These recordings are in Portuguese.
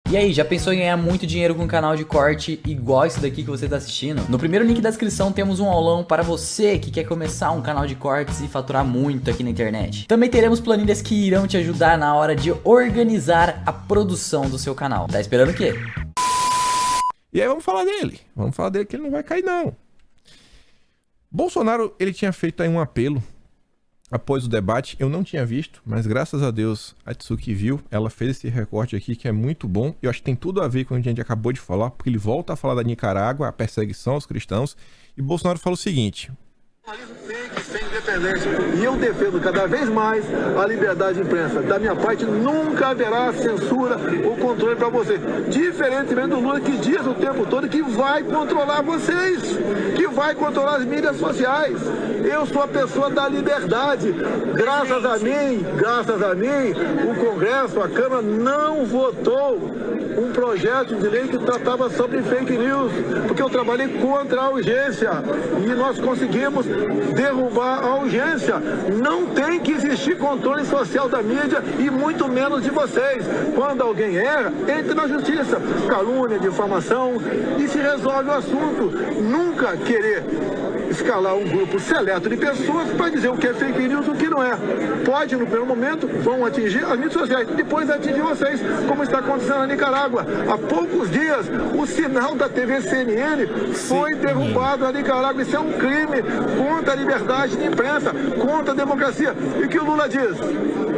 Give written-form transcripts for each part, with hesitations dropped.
E aí, já pensou em ganhar muito dinheiro com um canal de corte igual esse daqui que você está assistindo? No primeiro link da descrição temos um aulão para você que quer começar um canal de cortes e faturar muito aqui na internet. Também teremos planilhas que irão te ajudar na hora de organizar a produção do seu canal. Tá esperando o quê? E aí vamos falar dele. Vamos falar dele que ele não vai cair não. Bolsonaro, ele tinha feito aí um apelo após o debate. Eu não tinha visto, mas graças a Deus a Tsuki viu. Ela fez esse recorte aqui que é muito bom. Eu acho que tem tudo a ver com o que a gente acabou de falar, porque ele volta a falar da Nicarágua, a perseguição aos cristãos. E Bolsonaro fala o seguinte: sem independência. E eu defendo cada vez mais a liberdade de imprensa. Da minha parte, nunca haverá censura ou controle para você. Diferentemente do Lula, que diz o tempo todo que vai controlar vocês, que vai controlar as mídias sociais. Eu sou a pessoa da liberdade. Graças a mim, o Congresso, a Câmara, não votou um projeto de lei que tratava sobre fake news, porque eu trabalhei contra a urgência e nós conseguimos derrubar a urgência. Não tem que existir controle social da mídia e muito menos de vocês. Quando alguém erra, entre na justiça, calúnia, difamação, e se resolve o assunto. Nunca querer escalar um grupo seleto de pessoas para dizer o que é fake news e o que não é. Pode, no primeiro momento, vão atingir as mídias sociais, depois atingir vocês, como está acontecendo na Nicarágua. Há poucos dias, o sinal da TV CNN foi derrubado na Nicarágua. Isso é um crime contra a liberdade de imprensa, contra a democracia. E o que o Lula diz?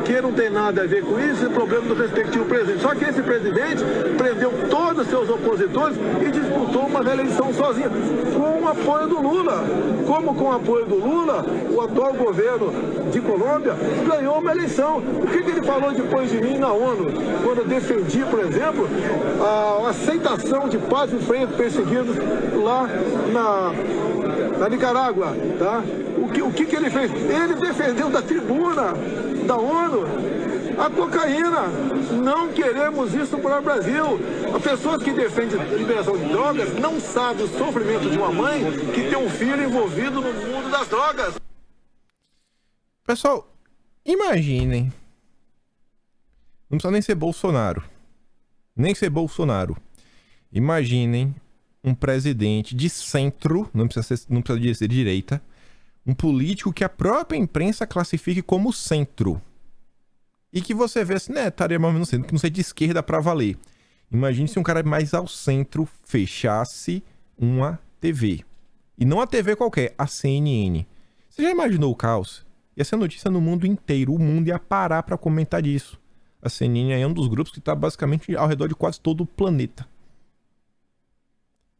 Que não tem nada a ver com isso, é problema do respectivo presidente. Só que esse presidente prendeu todos os seus opositores e disputou uma reeleição sozinho, com o apoio do Lula. Como com o apoio do Lula, o atual governo de Colômbia ganhou uma eleição. O que ele falou depois de mim na ONU, quando eu defendi, por exemplo, a aceitação de paz e freio perseguidos lá na Nicarágua, tá? O que ele fez? Ele defendeu da tribuna da ONU a cocaína. Não queremos isso para o Brasil. As pessoas que defendem a liberação de drogas não sabem o sofrimento de uma mãe que tem um filho envolvido no mundo das drogas. Pessoal, imaginem. Não precisa nem ser Bolsonaro. Nem ser Bolsonaro. Imaginem um presidente de centro, não precisa ser de direita, um político que a própria imprensa classifique como centro. E que você vê assim, né, estaria mais ou menos sendo que não sei de esquerda pra valer. Imagine se um cara mais ao centro fechasse uma TV. E não a TV qualquer, a CNN. Você já imaginou o caos? Ia ser notícia no mundo inteiro, o mundo ia parar pra comentar disso. A CNN é um dos grupos que tá basicamente ao redor de quase todo o planeta.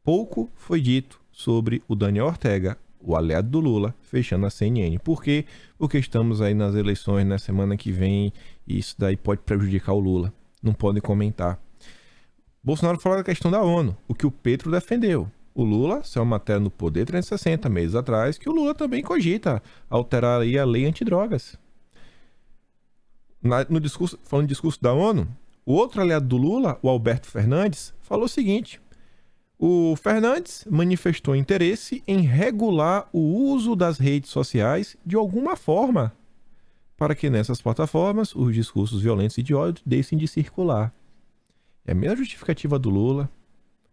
Pouco foi dito sobre o Daniel Ortega, o aliado do Lula, fechando a CNN. Por quê? Porque estamos aí nas eleições na semana que vem e isso daí pode prejudicar o Lula. Não podem comentar. Bolsonaro falou da questão da ONU, o que o Petro defendeu. O Lula, saiu uma matéria no Poder 360 meses atrás, que o Lula também cogita alterar aí a lei antidrogas. No discurso, falando de discurso da ONU, o outro aliado do Lula, o Alberto Fernandes, falou o seguinte: o Fernandes manifestou interesse em regular o uso das redes sociais de alguma forma, para que nessas plataformas os discursos violentos e de ódio deixem de circular. É a mesma justificativa do Lula,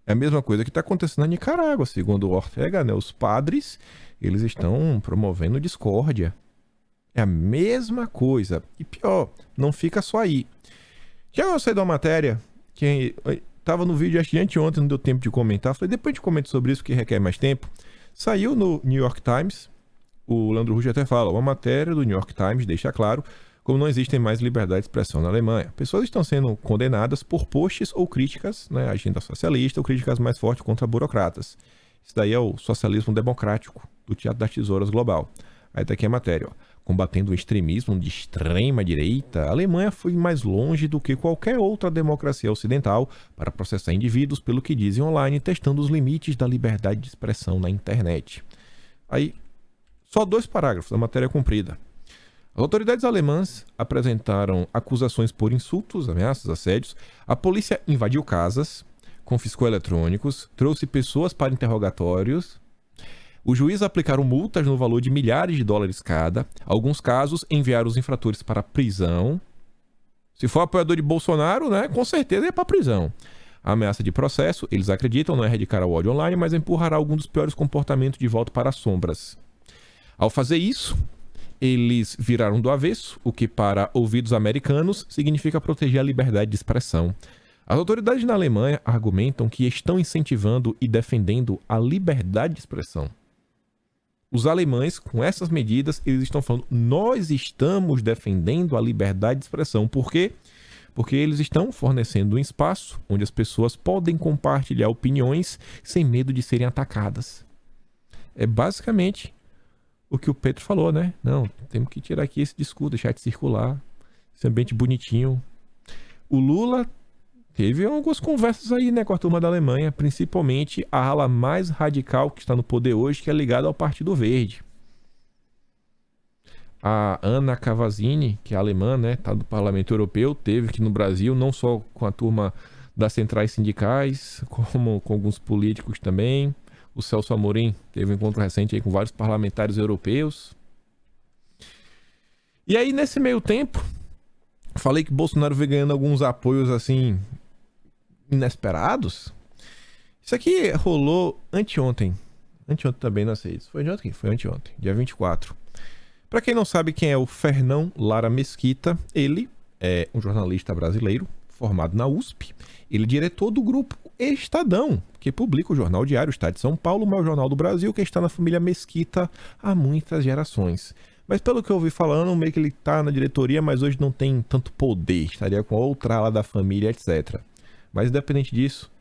é a mesma coisa que está acontecendo na Nicarágua. Segundo o Ortega, né, os padres, eles estão promovendo discórdia. É a mesma coisa. E pior, não fica só aí. Já eu saí de uma matéria que estava no vídeo, acho que anteontem, não deu tempo de comentar. Falei, depois de comentar sobre isso, que requer mais tempo. Saiu no New York Times. O Leandro Ruge até fala, uma matéria do New York Times deixa claro como não existem mais liberdade de expressão na Alemanha. Pessoas estão sendo condenadas por posts ou críticas, né, à agenda socialista, ou críticas mais fortes contra burocratas. Isso daí é o socialismo democrático do Teatro das Tesouras Global. Aí tá aqui a matéria, ó. Combatendo o extremismo de extrema direita, a Alemanha foi mais longe do que qualquer outra democracia ocidental para processar indivíduos pelo que dizem online, testando os limites da liberdade de expressão na internet. Aí, só 2 parágrafos, a matéria é comprida. As autoridades alemãs apresentaram acusações por insultos, ameaças, assédios. A polícia invadiu casas, confiscou eletrônicos, trouxe pessoas para interrogatórios. Os juízes aplicaram multas no valor de milhares de dólares cada. Alguns casos enviaram os infratores para a prisão. Se for apoiador de Bolsonaro, né, com certeza é para prisão. A ameaça de processo, eles acreditam, não erradicará o ódio online, mas empurrará algum dos piores comportamentos de volta para as sombras. Ao fazer isso, eles viraram do avesso, o que para ouvidos americanos significa proteger a liberdade de expressão. As autoridades na Alemanha argumentam que estão incentivando e defendendo a liberdade de expressão. Os alemães, com essas medidas, eles estão falando, nós estamos defendendo a liberdade de expressão. Por quê? Porque eles estão fornecendo um espaço onde as pessoas podem compartilhar opiniões sem medo de serem atacadas. É basicamente o que o Pedro falou, né? Não, temos que tirar aqui esse discurso, deixar de circular, esse ambiente bonitinho. O Lula teve algumas conversas aí, né, com a turma da Alemanha, principalmente a ala mais radical que está no poder hoje, que é ligada ao Partido Verde. A Ana Cavazzini, que é alemã, né, tá do Parlamento Europeu, teve aqui no Brasil, não só com a turma das centrais sindicais, como com alguns políticos também. O Celso Amorim teve um encontro recente aí com vários parlamentares europeus. E aí, nesse meio tempo, falei que Bolsonaro veio ganhando alguns apoios, assim, inesperados. Isso aqui rolou anteontem. Anteontem também nas redes. Foi anteontem? Foi anteontem, dia 24. Para quem não sabe quem é o Fernão Lara Mesquita, ele é um jornalista brasileiro formado na USP. Ele é diretor do grupo Estadão, que publica o jornal diário Estado de São Paulo, o maior jornal do Brasil, que está na família Mesquita há muitas gerações. Mas pelo que eu ouvi falando, meio que ele está na diretoria, mas hoje não tem tanto poder, estaria com outra ala da família, etc. Mas independente disso,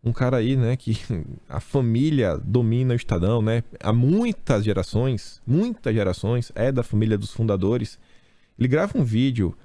um cara aí, né, que a família domina o Estadão, né, há muitas gerações, é da família dos fundadores. Ele grava um vídeo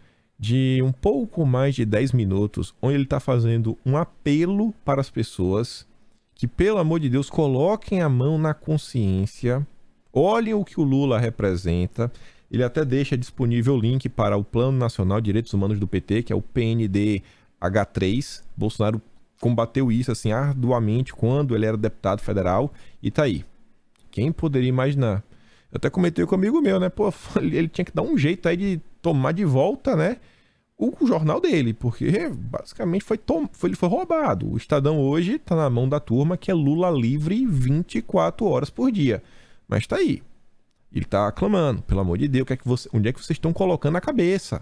de um pouco mais de 10 minutos, onde ele está fazendo um apelo para as pessoas que, pelo amor de Deus, coloquem a mão na consciência, olhem o que o Lula representa. Ele até deixa disponível o link para o Plano Nacional de Direitos Humanos do PT, que é o PNDH3. Bolsonaro combateu isso assim arduamente quando ele era deputado federal e tá aí. Quem poderia imaginar? Eu até comentei com um amigo meu, né? Pô, ele tinha que dar um jeito aí de tomar de volta, né, o jornal dele, porque basicamente ele foi roubado. O Estadão hoje tá na mão da turma que é Lula livre 24 horas por dia. Mas tá aí. Ele tá aclamando, pelo amor de Deus, onde é que vocês estão colocando a cabeça?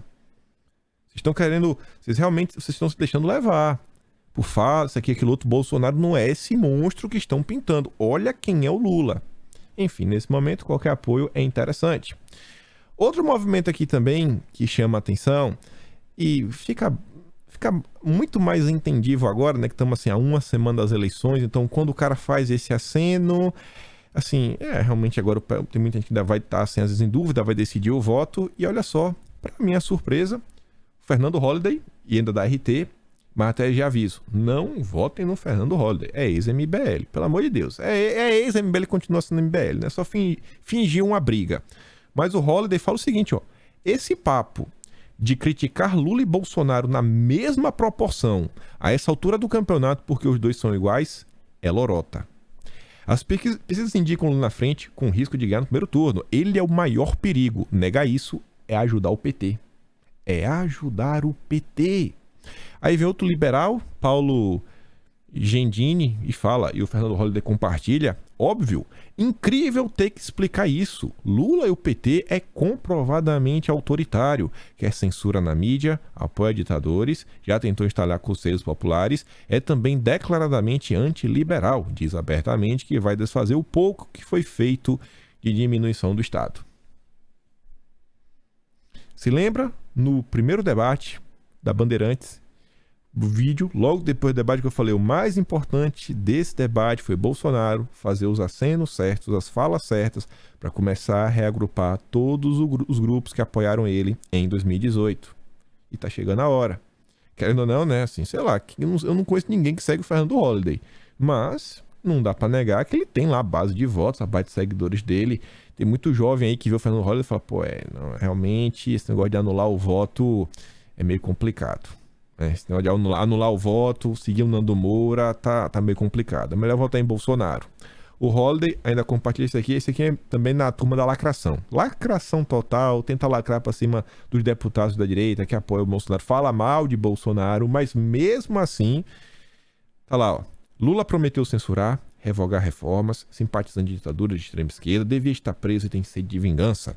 Vocês estão querendo, vocês estão se deixando levar. Por falar isso aqui, aquilo outro, Bolsonaro não é esse monstro que estão pintando. Olha quem é o Lula. Enfim, nesse momento, qualquer apoio é interessante. Outro movimento aqui também que chama a atenção e fica muito mais entendível agora, né? Que estamos assim, a uma semana das eleições. Então, quando o cara faz esse aceno, assim, realmente agora tem muita gente que ainda vai estar, assim, às vezes em dúvida, vai decidir o voto. E olha só, para minha surpresa, o Fernando Holliday, e ainda da RT, mas até já aviso, não votem no Fernando Holliday, é ex-MBL, pelo amor de Deus. É ex-MBL e continua sendo MBL, né? Só fingir uma briga. Mas o Holliday fala o seguinte, ó, esse papo de criticar Lula e Bolsonaro na mesma proporção a essa altura do campeonato porque os dois são iguais, é lorota. As pesquisas indicam Lula na frente com risco de ganhar no primeiro turno. Ele é o maior perigo. Negar isso é ajudar o PT. É ajudar o PT. Aí vem outro liberal, Paulo Gendini, e fala, e o Fernando Holliday compartilha, óbvio, incrível ter que explicar isso. Lula e o PT é comprovadamente autoritário, quer censura na mídia, apoia ditadores, já tentou instalar conselhos populares, é também declaradamente antiliberal, diz abertamente que vai desfazer o pouco que foi feito de diminuição do Estado. Se lembra, no primeiro debate da Bandeirantes, o vídeo, logo depois do debate que eu falei, o mais importante desse debate foi Bolsonaro fazer os acenos certos, as falas certas, para começar a reagrupar todos os grupos que apoiaram ele em 2018. E tá chegando a hora. Querendo ou não, né? Assim, sei lá, eu não conheço ninguém que segue o Fernando Holliday, mas não dá para negar que ele tem lá a base de votos, a base de seguidores dele. Tem muito jovem aí que vê o Fernando Holliday e fala, pô, não, realmente esse negócio de anular o voto é meio complicado. Esse negócio de anular o voto, seguir o Nando Moura, tá meio complicado. É melhor votar em Bolsonaro. O Holiday ainda compartilha isso aqui. Esse aqui é também na turma da lacração. Lacração total, tenta lacrar pra cima dos deputados da direita que apoiam o Bolsonaro. Fala mal de Bolsonaro, mas mesmo assim... Tá lá, ó. Lula prometeu censurar, revogar reformas, simpatizante de ditadura de extrema esquerda, devia estar preso e tem sede de vingança.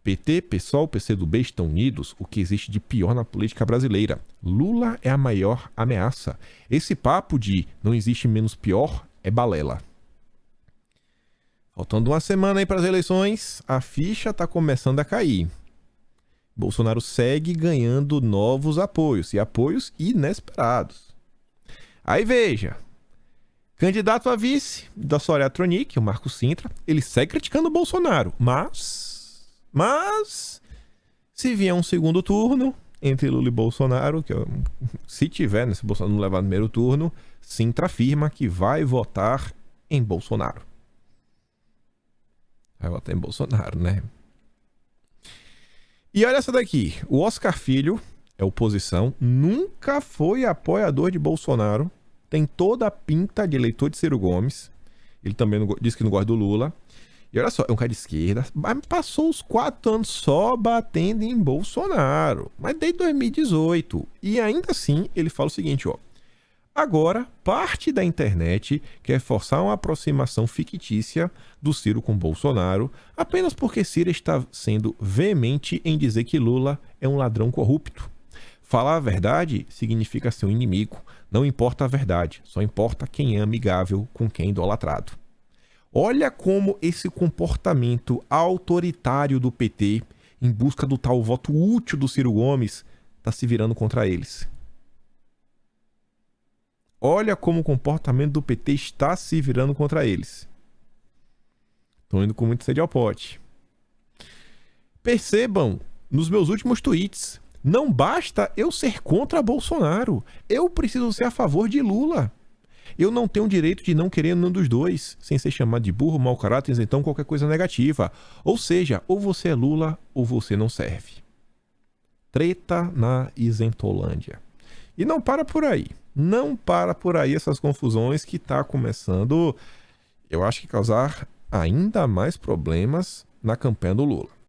PT, PSOL, PCdoB estão unidos, o que existe de pior na política brasileira. Lula é a maior ameaça. Esse papo de não existe menos pior é balela. Faltando uma semana aí para as eleições, a ficha tá começando a cair. Bolsonaro segue ganhando novos apoios, e apoios inesperados. Aí veja, candidato a vice da Soraya Tronic, o Marco Sintra, ele segue criticando o Bolsonaro, mas se vier um segundo turno entre Lula e Bolsonaro, se tiver, né, se Bolsonaro não levar no primeiro turno, Sintra afirma que vai votar em Bolsonaro. Vai votar em Bolsonaro, né? E olha essa daqui, o Oscar Filho, é oposição, nunca foi apoiador de Bolsonaro, tem toda a pinta de eleitor de Ciro Gomes, ele também disse que não gosta do Lula, e olha só, é um cara de esquerda, mas passou os 4 anos só batendo em Bolsonaro, mas desde 2018, e ainda assim ele fala o seguinte, ó, agora parte da internet quer forçar uma aproximação fictícia do Ciro com Bolsonaro, apenas porque Ciro está sendo veemente em dizer que Lula é um ladrão corrupto. Falar a verdade significa ser um inimigo. Não importa a verdade, só importa quem é amigável com quem é idolatrado. Olha como esse comportamento autoritário do PT, em busca do tal voto útil do Ciro Gomes, está se virando contra eles. Olha como o comportamento do PT está se virando contra eles. Estão indo com muito sede ao pote. Percebam nos meus últimos tweets. Não basta eu ser contra Bolsonaro. Eu preciso ser a favor de Lula. Eu não tenho o direito de não querer nenhum dos dois, sem ser chamado de burro, mau caráter, então qualquer coisa negativa. Ou seja, ou você é Lula ou você não serve. Treta na Isentolândia. E não para por aí. Não para por aí essas confusões que está começando, eu acho que causar ainda mais problemas na campanha do Lula.